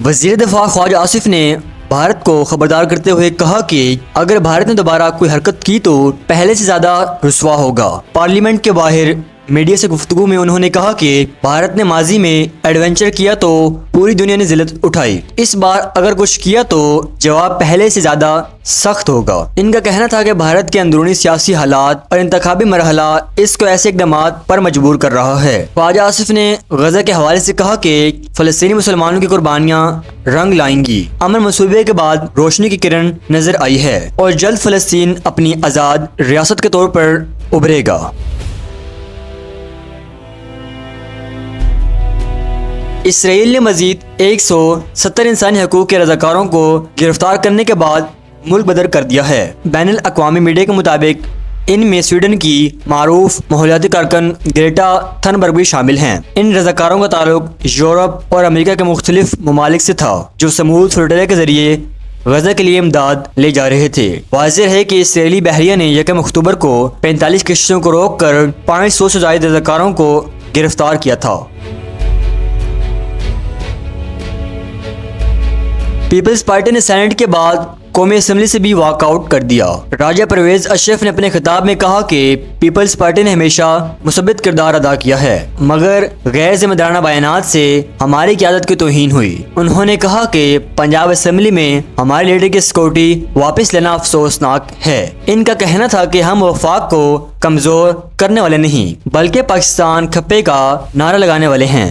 वज़ीर दिफा ख्वाजा आसिफ ने भारत को खबरदार करते हुए कहा कि अगर भारत ने दोबारा कोई हरकत की तो पहले से ज्यादा रुसवा होगा। पार्लियामेंट के बाहर मीडिया से गुफ्तगू में उन्होंने कहा कि भारत ने माजी में एडवेंचर किया तो पूरी दुनिया ने जिल्लत उठाई, इस बार अगर कुछ किया तो जवाब पहले से ज्यादा सख्त होगा। इनका कहना था कि भारत के अंदरूनी सियासी हालात और इंतखाबी मरहला इसको ऐसे इक़दामात पर मजबूर कर रहा है। ख्वाजा आसिफ ने गजा के हवाले से कहा कि फ़लस्तीनी मुसलमानों की कुर्बानियाँ रंग लाएंगी। अमन मंसूबे के बाद रोशनी की किरण नजर आई है और जल्द फ़लस्तीन अपनी आज़ाद रियासत के तौर पर उभरेगा। इसराइल ने मजीद 170 इंसानी हकूक़ के रज़ाकारों को गिरफ्तार करने के बाद मुल्क बदर कर दिया है। बैनुल अक़वामी मीडिया के मुताबिक इनमें स्वीडन की मारूफ माहौलियाती कारकुन ग्रेटा थनबर्ग भी शामिल हैं। इन रज़ाकारों का ताल्लुक यूरोप और अमेरिका के मुख्तलिफ ममालिक से था जो समूद फ्लोटिला के जरिए गजा के लिए इमदाद ले जा रहे थे। वाज़ेह है कि इसराइली बहरिया ने 1 अक्टूबर को 45 किश्तियों को रोक कर 500 से ज़ायद रज़ाकारों को गिरफ्तार किया था। पीपल्स पार्टी ने सेनेट के बाद कौमी असम्बली से भी वॉकआउट कर दिया। राजा परवेज अशरफ ने अपने खिताब में कहा कि पीपल्स पार्टी ने हमेशा मुसब्बित किरदार अदा किया है, मगर गैर जिम्मेदाराना बयानात से हमारी क़यादत की तौहीन हुई। उन्होंने कहा कि पंजाब असम्बली में हमारे लीडर की सिक्योरिटी वापस लेना अफसोसनाक है। इनका कहना था कि हम वफाक को कमजोर करने वाले नहीं बल्कि पाकिस्तान खप्पे का नारा लगाने वाले हैं।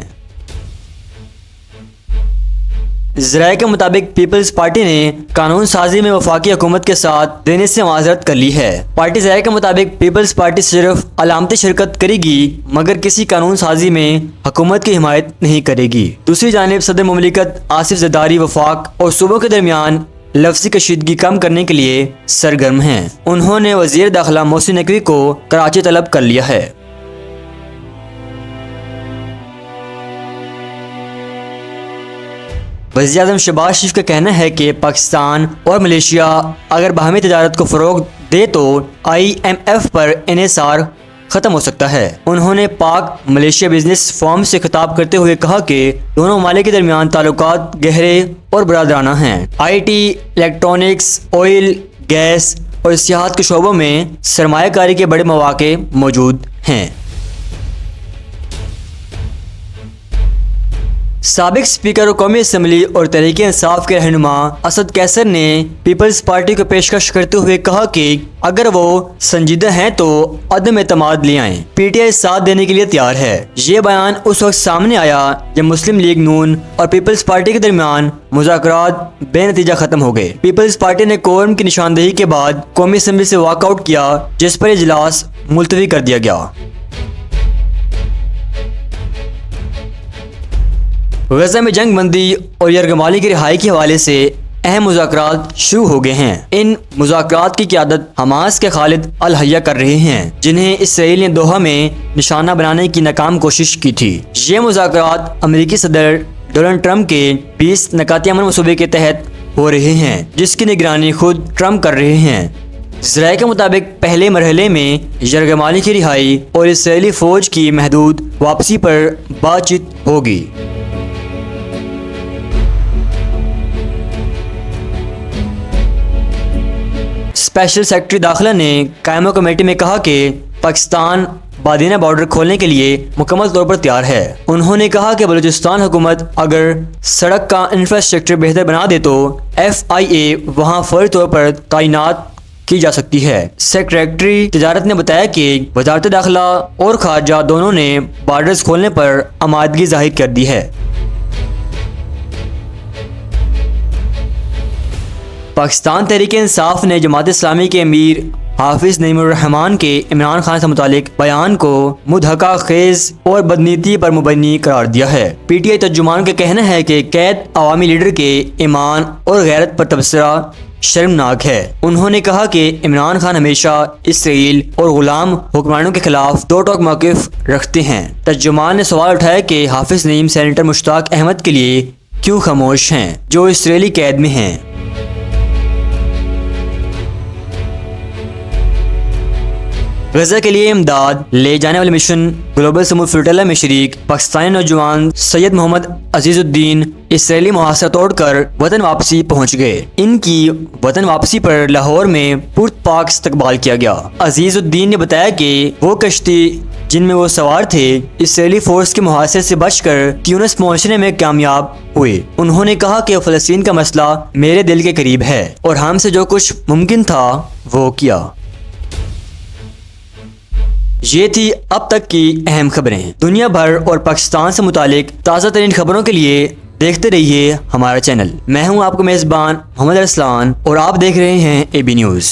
ज़राए के मुताबिक पीपल्स पार्टी ने कानून साजी में वफाकी हुकूमत के साथ देने से माजरत कर ली है। पार्टी ज़राए के मुताबिक पीपल्स पार्टी सिर्फ अलामती शिरकत करेगी मगर किसी कानून साजी में हुकूमत की हिमायत नहीं करेगी। दूसरी जानिब सदर मुमलिकत आसिफ ज़रदारी वफाक और सूबों के दरमियान लफ्ज़ी कशीदगी कम करने के लिए सरगर्म हैं। उन्होंने वज़ीर दाखिला मोहसिन नकवी को कराची तलब कर लिया है। वज़ीर आज़म शहबाज शरीफ का कहना है कि पाकिस्तान और मलेशिया अगर बाहमी तजारत को फ़रोग दे तो IMF पर इन्हिसार ख़त्म हो सकता है। उन्होंने पाक मलेशिया बिजनेस फोरम से खिताब करते हुए कहा कि दोनों ममालिक के दरमियान ताल्लुकात गहरे और बरादराना हैं। IT, इलेक्ट्रॉनिक्स, ऑयल, गैस और सियाहत के शोबों में सरमायाकारी के बड़े मौके मौजूद हैं। साबिक स्पीकर और कौमी असम्बली और तहरीक इंसाफ के रहनुमा असद कैसर ने पीपल्स पार्टी को पेशकश करते हुए कहा कि अगर वो संजीदा हैं तो अदम एतमाद ले आएं। PTI साथ देने के लिए तैयार है। ये बयान उस वक्त सामने आया जब मुस्लिम लीग नून और पीपल्स पार्टी के दरमियान मुज़ाकरात बेनतीजा खत्म हो गए। पीपल्स पार्टी ने कोरम की निशानदेही के बाद कौमी असम्बली से वॉकआउट किया जिस पर इजलास मुलतवी कर दिया गया। गजा में जंग बंदी और यरगमाली की रिहाई के हवाले से अहम मुज़ाकरात शुरू हो गए हैं। इन मुज़ाकरात की क़यादत हमास के खालिद अल हया कर रहे हैं जिन्हें इसराइल ने दोहा में निशाना बनाने की नाकाम कोशिश की थी। ये मुज़ाकरात अमेरिकी सदर डोनाल्ड ट्रंप के 20 नकाती अमन मंसूबे के तहत हो रहे हैं जिसकी निगरानी खुद ट्रंप कर रहे हैं। ज़राए के मुताबिक पहले मरहले में यरगमाली की रिहाई और इसराइली फ़ौज की महदूद वापसी पर बातचीत होगी। स्पेशल सेक्रेटरी दाखिला ने कायमा कमेटी में कहा कि पाकिस्तान बादीना बॉर्डर खोलने के लिए मुकम्मल तौर पर तैयार है। उन्होंने कहा कि बलूचिस्तान हुकूमत अगर सड़क का इंफ्रास्ट्रक्चर बेहतर बना दे तो FIA वहां फौरी तौर पर तैनात की जा सकती है। सेक्रेटरी तजारत ने बताया कि वजारत दाखिला और खारजा दोनों ने बॉर्डर्स खोलने पर आमादगी जाहिर कर दी है। पाकिस्तान तहरीक इंसाफ ने जमात इस्लामी के अमीर हाफिज नईमुर रहमान के इमरान खान से मुतालिक बयान को मुदहका खेज और बदनीति पर मुबनी करार दिया है। PTI तर्जुमान का कहना है कि कैद अवामी लीडर के ईमान और गैरत पर तबसरा शर्मनाक है। उन्होंने कहा कि इमरान खान हमेशा इसराइल और गुलाम हुक्मरानों के खिलाफ दो टोक मौक़िफ़ रखते हैं। तर्जुमान ने सवाल उठाया कि हाफिज नईम सेनेटर मुश्ताक अहमद के लिए क्यों खामोश हैं जो इसराइली कैद में हैं। गजा के लिए इमदाद ले जाने वाले मिशन ग्लोबल समूह फ्लोटिला में शरीक पाकिस्तानी नौजवान सैयद मोहम्मद अजीजुद्दीन इसराइली मुहासरा तोड़कर वतन वापसी पहुंच गए। इनकी वतन वापसी पर लाहौर में पुरतपाक इस्तकबाल किया गया। अजीजुद्दीन ने बताया कि वो कश्ती जिनमें वो सवार थे इसराइली फोर्स के मुहासरे से बचकर ट्यूनिस पहुंचने में कामयाब हुए। उन्होंने कहा कि फ़लस्तीन का मसला मेरे दिल के करीब है और हमसे जो कुछ मुमकिन था वो किया। ये थी अब तक की अहम खबरें। दुनिया भर और पाकिस्तान से मुतालिक ताज़ा तरीन खबरों के लिए देखते रहिए हमारा चैनल। मैं हूं आपका मेज़बान मोहम्मद अरसलान और आप देख रहे हैं AB न्यूज़।